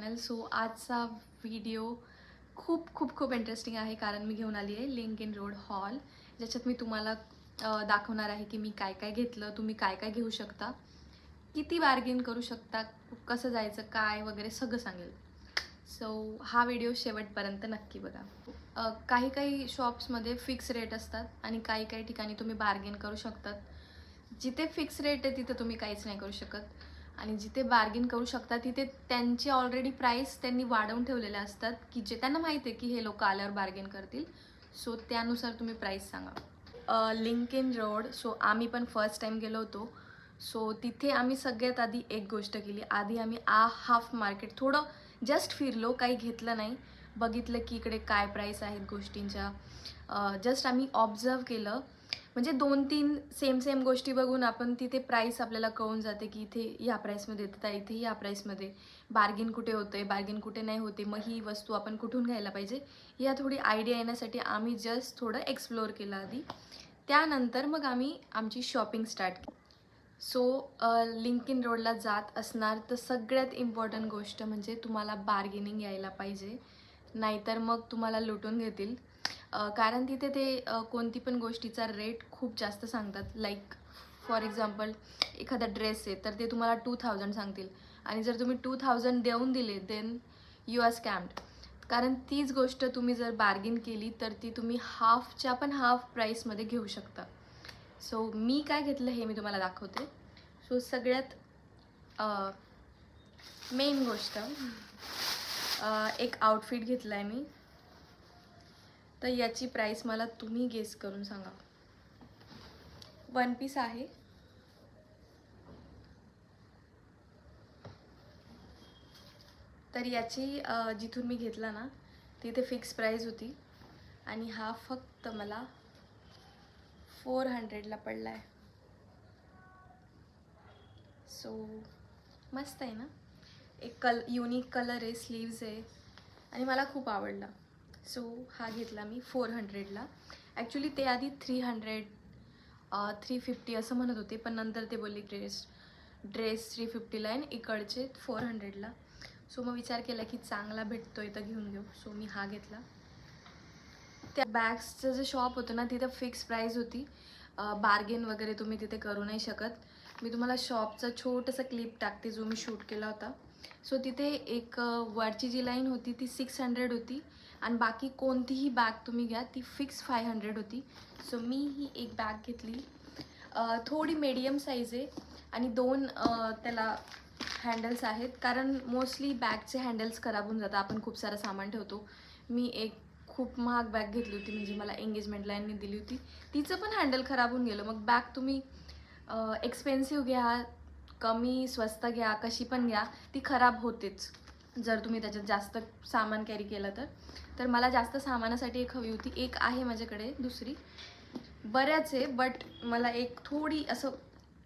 Channel. So आजचा video खूप खूप खूप इंटरेस्टिंग आहे, कारण मी घेऊन आली आहे लिंकन रोड हॉल, ज्याच्यात मी तुम्हाला दाखवणार आहे की मी काय काय घेतलं, तुम्ही काय काय घेऊ शकता, किती बार्गेन करू शकता, कसं जायचं, काय वगैरे सगळं सांगेल. सो हा व्हिडिओ शेवटपर्यंत नक्की बघा. काही काही शॉप्समध्ये फिक्स रेट असतात आणि काही काही ठिकाणी तुम्ही बार्गेन करू शकतात. जिथे फिक्स रेट आहे तिथे तुम्ही काहीच नाही करू शकत, आणि जिथे बार्गेन करू शकता तिथे त्यांची ऑलरेडी प्राईस त्यांनी वाढवून ठेवलेल्या असतात, की जे त्यांना माहिती आहे की हे लोक आल्यावर बार्गेन करतील. सो त्यानुसार तुम्ही प्राईस सांगा. लिंकन रोड, सो आम्ही पण फर्स्ट टाईम गेलो होतो. सो तिथे आम्ही सगळ्यात आधी एक गोष्ट केली. आधी आम्ही हाफ मार्केट थोडं जस्ट फिरलो, काही घेतलं नाही, बघितलं की इकडे काय प्राईस आहेत गोष्टींच्या. जस्ट आम्ही ऑब्झर्व केलं, म्हणजे 2-3 सेम गोष्टी बघून आपण तिथे प्राईस आपल्याला कळून जाते की इथे ह्या प्राईसमध्ये देतात, इथे ह्या प्राईसमध्ये बार्गेन कुठे होतं आहे, बार्गेन कुठे नाही होते, मग ही वस्तू आपण कुठून घ्यायला पाहिजे, या थोडी आयडिया येण्यासाठी आम्ही जस्ट थोडं एक्सप्लोअर केलं आधी. त्यानंतर मग आम्ही आमची शॉपिंग स्टार्ट केली. सो लिंकन रोडला जात असणार तर सगळ्यात इम्पॉर्टंट गोष्ट म्हणजे तुम्हाला बार्गेनिंग यायला पाहिजे, नाहीतर मग तुम्हाला लुटून घेतील. कारण तिथे ते कोणती पण गोष्टीचा रेट खूप जास्त सांगतात. लाईक फॉर एक्झाम्पल, एखादा ड्रेस आहे तर ते तुम्हाला 2000 सांगतील, आणि जर तुम्ही 2000 देऊन दिले देन यू आर स्कॅम्ड. कारण तीच गोष्ट तुम्ही जर बार्गेन केली तर ती तुम्ही हाफच्या पण हाफ प्राईसमध्ये घेऊ शकता. सो मी काय घेतलं हे मी तुम्हाला दाखवते. सो सगळ्यात मेन गोष्ट, एक आउटफिट घेतला आहे मी. तर याची प्राईस मला तुम्ही गेस करून सांगा. 1 पीस आहे. तर याची जिथून मी घेतला ना तिथे फिक्स प्राईस होती, आणि हा फक्त मला 400ला पडला आहे. सो मस्त आहे ना, एक युनिक कलर आहे, स्लीव्ज आहे, आणि मला खूप आवडला. सो हा घेतला मी 400ला. ॲक्च्युली ते आधी 300 350 असं म्हणत होते, पण नंतर ते बोलले ड्रेस 350ला आहे आणि इकडचे 400ला. सो मग विचार केला की चांगला भेटतोय तर घेऊन घेऊ. सो मी हा घेतला. त्या बॅग्सचं जे शॉप होतं ना तिथं फिक्स प्राईस होती, बार्गेन वगैरे तुम्ही तिथे करू नाही शकत. मी तुम्हाला शॉपचा छोटंसं क्लिप टाकते जो मी शूट केला होता. सो तिथे एक वरची जी लाईन होती ती 600 होती, आणि बाकी कोणतीही बॅग तुम्ही घ्या ती फिक्स 500 होती. सो मी ही एक बॅग घेतली, थोडी मीडियम साईज आहे, आणि 2 त्याला हँडल्स आहेत, कारण मोस्टली बॅगचे हँडल्स खराब होऊन जातात, आपण खूप सारं सामान ठेवतो. मी एक खूप महाग बॅग घेतली होती, म्हणजे मला एंगेजमेंटला यांनी दिली होती, तिचं पण हँडल खराब होऊन गेलं. मग बॅग तुम्ही एक्सपेन्सिव्ह घ्या, कमी स्वस्त घ्या, कशी पण घ्या, ती खराब होतेच जर तुम्ही त्याच्यात जास्त सामान कॅरी केलं तर मला जास्त सामानासाठी एक हवी होती. एक आहे माझ्याकडे दुसरी, बऱ्याच आहे, बट मला एक थोडी असं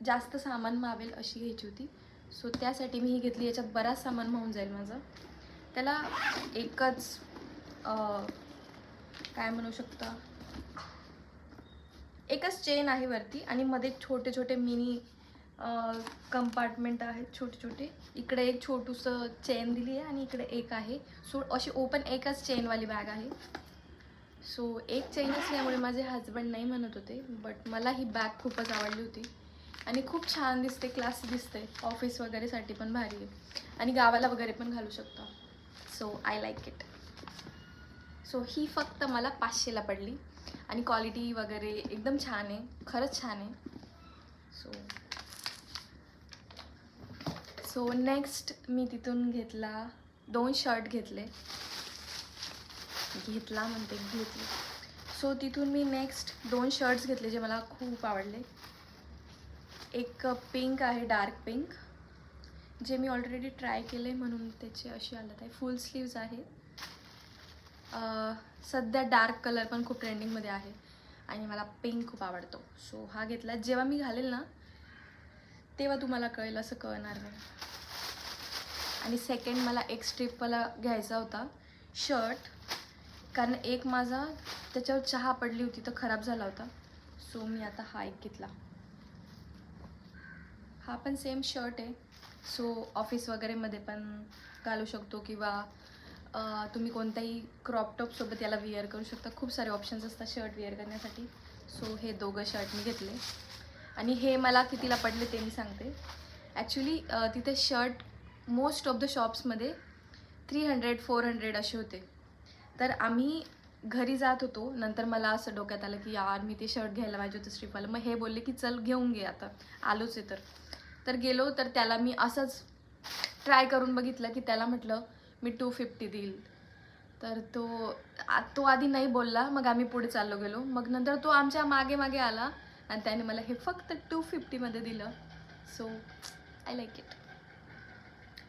जास्त सामान मावेल अशी घ्यायची होती. सो त्यासाठी मी ही घेतली. याच्यात बराच सामान मावून जाईल माझं. त्याला एकच काय म्हणू शकता, एकच चेन आहे वरती, आणि मध्ये छोटे छोटे मिनी कंपार्टमेंट आहेत, छोटे छोटे. इकडे एक छोटूसं चेन दिली आहे आणि इकडे एक आहे. सो अशी ओपन एकच चेनवाली बॅग आहे. सो एक चेन असल्यामुळे माझे हजबंड नाही म्हणत होते, बट मला ही बॅग खूपच आवडली होती, आणि खूप छान दिसते, क्लासी दिसते, ऑफिस वगैरेसाठी पण भारी आहे, आणि गावाला वगैरे पण घालू शकता. So I like it. So ही फक्त मला 500ला पडली, आणि क्वालिटी वगैरे एकदम छान आहे, खरंच छान आहे. सो नेक्स्ट मी तिथून घेतला 2 शर्ट घेतले. सो तिथून मी नेक्स्ट 2 शर्ट्स घेतले जे मला खूप आवडले. एक पिंक आहे, डार्क पिंक, जे मी ऑलरेडी ट्राय केले म्हणून त्याची अशी हालत आहे. फुल स्लीव्ज आहे. सध्या डार्क कलर पण खूप ट्रेंडिंगमध्ये आहे, आणि मला पिंक खूप आवडतो. सो हा घेतला. जेव्हा मी घालेल ना तेव्हा तुम्हाला कळेल, असं कळणार नाही. आणि सेकंड मला एक स्ट्रिपवाला घ्यायचा होता शर्ट, कारण एक माझा त्याच्यावर चहा पडली होती तर खराब झाला होता. सो मी आता हा एक घेतला. हा पण सेम शर्ट आहे. सो ऑफिस वगैरेमध्ये पण घालू शकतो किंवा तुम्ही कोणत्याही क्रॉप टॉपसोबत याला विअर करू शकता. खूप सारे ऑप्शन्स असतात शर्ट विअर करण्यासाठी. सो हे दोघं शर्ट मी घेतले आणि हे मला कितीला पडले ते मी सांगते. ॲक्च्युली तिथे शर्ट मोस्ट ऑफ द शॉप्समध्ये 300-400 असे होते. तर आम्ही घरी जात होतो. नंतर मला असं डोक्यात आलं की यार मी ते शर्ट घ्यायला पाहिजे होतं स्ट्रिपवालं. मग हे बोलले की चल घेऊन घे, आता आलोच आहे तर गेलो. तर त्याला मी असंच ट्राय करून बघितलं की त्याला म्हटलं मी 250 देईल. तर तो आधी नाही बोलला. मग आम्ही पुढे चाललो गेलो. मग नंतर तो आमच्या मागे मागे आला आणि त्याने मला हे फक्त 250मध्ये दिलं. So I like it.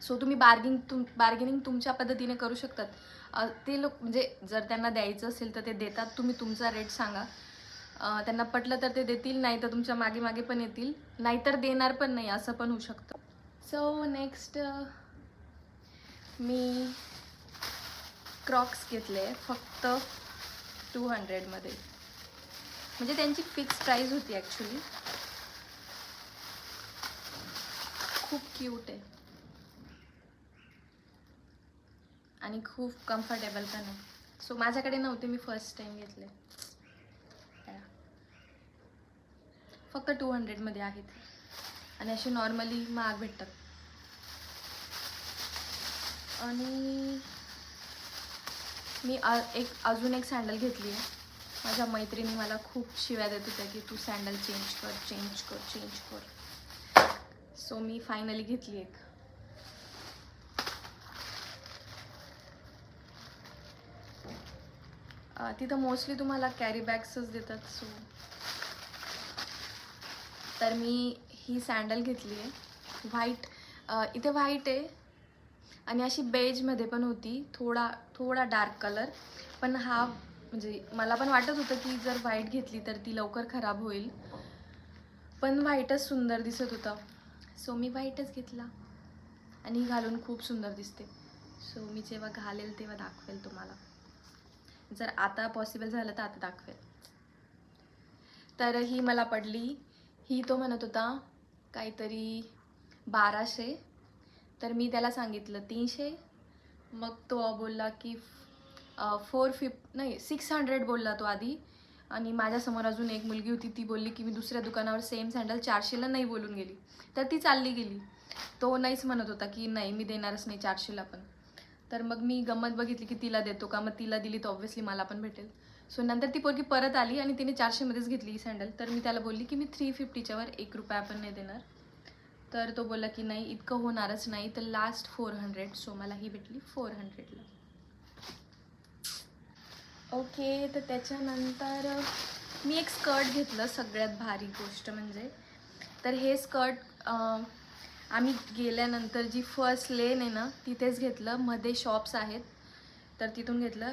So तुम्ही बार्गेनिंग तुमच्या पद्धतीने करू शकतात. ते लोक म्हणजे जर त्यांना द्यायचं असेल तर ते देतात. तुम्ही तुमचा रेट सांगा. त्यांना पटलं तर ते देतील, नाही तर तुमच्या मागे मागे पण येतील, नाहीतर देणार पण नाही, असं पण होऊ शकतं. सो नेक्स्ट मी क्रॉक्स घेतले फक्त 200मध्ये. म्हणजे त्यांची फिक्स प्राईस होती ॲक्च्युली. खूप क्यूट आहे आणि खूप कम्फर्टेबल पण आहे. सो माझ्याकडे नव्हते, मी फर्स्ट टाइम घेतले. फक्त 200मध्ये आहेत आणि असे नॉर्मली महाग भेटतात. आणि मी अजून एक सँडल घेतली आहे. माझ्या मैत्रिणी मला खूप शिव्या देत होत्या की तू सँडल चेंज कर. सो मी फायनली घेतली एक. तिथं मोस्टली तुम्हाला कॅरी बॅग्सच देतात. सो तर मी ही सँडल घेतली आहे व्हाईट. इथे व्हाईट आहे आणि अशी बेजमध्ये पण होती, थोडा डार्क कलर. पण हा म्हणजे मला पण वाटत होतं की जर व्हाईट घेतली तर ती लवकर खराब होईल, पण व्हाईटच सुंदर दिसत होता. सो मी व्हाईटच घेतला आणि घालून खूप सुंदर दिसते. सो मी जेव्हा घालेल तेव्हा दाखवेल तुम्हाला. जर आता पॉसिबल झालं तर आता दाखवेल. तर ही मला पडली. ही तो म्हणत होता काहीतरी 1200. तर मी त्याला सांगितलं 300. मग तो बोलला की 600 बोलला तो आधी. आणि माझ्यासमोर अजून एक मुलगी होती, ती बोलली की मी दुसऱ्या दुकानावर सेम सँडल 400ला नाही बोलून गेली. तर ती चालली गेली. तो नाहीच म्हणत होता की नाही मी देणारच नाही 400ला पण. तर मग मी गंमत बघितली की तिला देतो का, मग तिला दिली तर ऑब्व्हियसली मला पण भेटेल. सो नंतर ती पोरगी परत आली आणि तिने 400मध्येच घेतली ही सँडल. तर मी त्याला बोलली की मी 350च्या वर 1 रुपया पण नाही देणार. तर तो बोलला की नाही इतकं होणारच नाही, तर लास्ट 400. सो मला ही भेटली 400ला. ओके. तर त्याच्यानंतर मी एक स्कर्ट घेतलं. सगळ्यात भारी गोष्ट म्हणजे, तर हे स्कर्ट आम्ही गेल्यानंतर जी फर्स्ट लेन आहे ना तिथेच घेतलं. मध्ये शॉप्स आहेत तर तिथून घेतलं.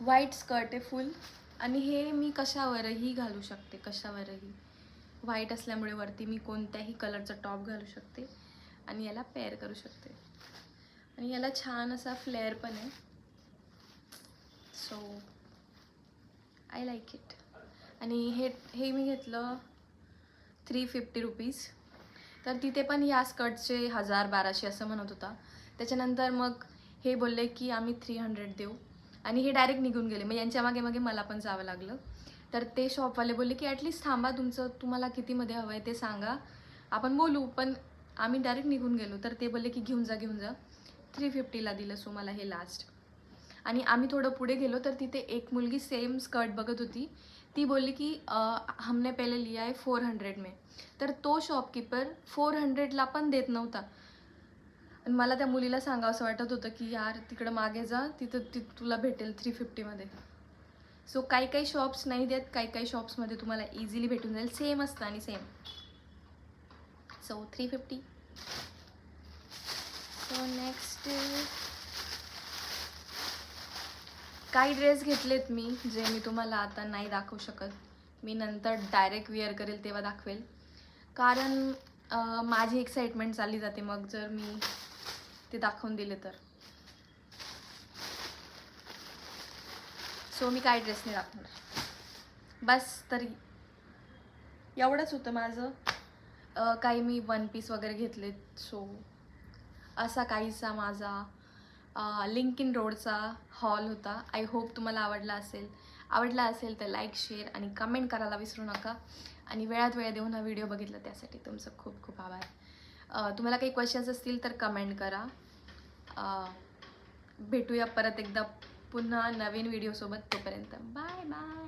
व्हाईट स्कर्ट आहे फुल आणि हे मी कशावरही घालू शकते, कशावरही. व्हाईट असल्यामुळे वरती मी कोणत्याही कलरचा टॉप घालू शकते आणि याला पेअर करू शकते. आणि याला छान असा फ्लेअर पण आहे. So I like it. आणि हे मी घेतलं 350 रुपीज. तर तिथे पण ह्या स्कर्टचे 1000-1200 असं म्हणत होता. त्याच्यानंतर मग हे बोलले की आम्ही 300 देऊ आणि हे डायरेक्ट निघून गेले. मग यांच्या मागे मागे मला पण जावं लागलं. तर ते शॉपवाले बोलले की ॲटलिस्ट थांबा, तुम्हाला कितीमध्ये हवं आहे ते सांगा, आपण बोलू. पण आम्ही डायरेक्ट निघून गेलो. तर ते बोलले की घेऊन जा. 350ला दिलं. सो मला हे लास्ट. आणि आम्ही थोडं पुढे गेलो तर तिथे एक मुलगी सेम स्कर्ट बघत होती. ती बोलली की हमने पहिले लिया है 400 में. तर तो शॉपकीपर 400ला पण देत नव्हता. आणि मला त्या मुलीला सांगावं असं वाटत होतं की यार तिकडं मागे जा, तिथं तुला भेटेल 350मध्ये. सो काही शॉप्स नाही देत, काही शॉप्समध्ये तुम्हाला इझिली भेटून जाईल. सेम असतं आणि सेम. सो 350. सो नेक्स्ट काही ड्रेस घेतलेत मी, जे मी तुम्हाला आता नाही दाखवू शकत. मी नंतर डायरेक्ट वेअर करेल तेव्हा दाखवेल, कारण माझी एक्साइटमेंट चालली जाते मग जर मी ते दाखवून दिले तर. सो मी काही ड्रेस नाही दाखवणार. बस तरी एवढंच होतं माझं. काही मी वन पीस वगैरे घेतलेत. सो असा काहीसा माझा लिंकिन रोडचा हॉल होता. आय होप तुम्हाला आवडला असेल तर लाईक, शेअर आणि कमेंट करायला विसरू नका. आणि वेळात वेळ देऊन हा व्हिडिओ बघितला त्यासाठी तुमचं खूप खूप आभार. तुम्हाला काही क्वेश्चन्स असतील तर कमेंट करा. भेटूया परत एकदा पुन्हा नवीन व्हिडिओसोबत. तोपर्यंत बाय बाय.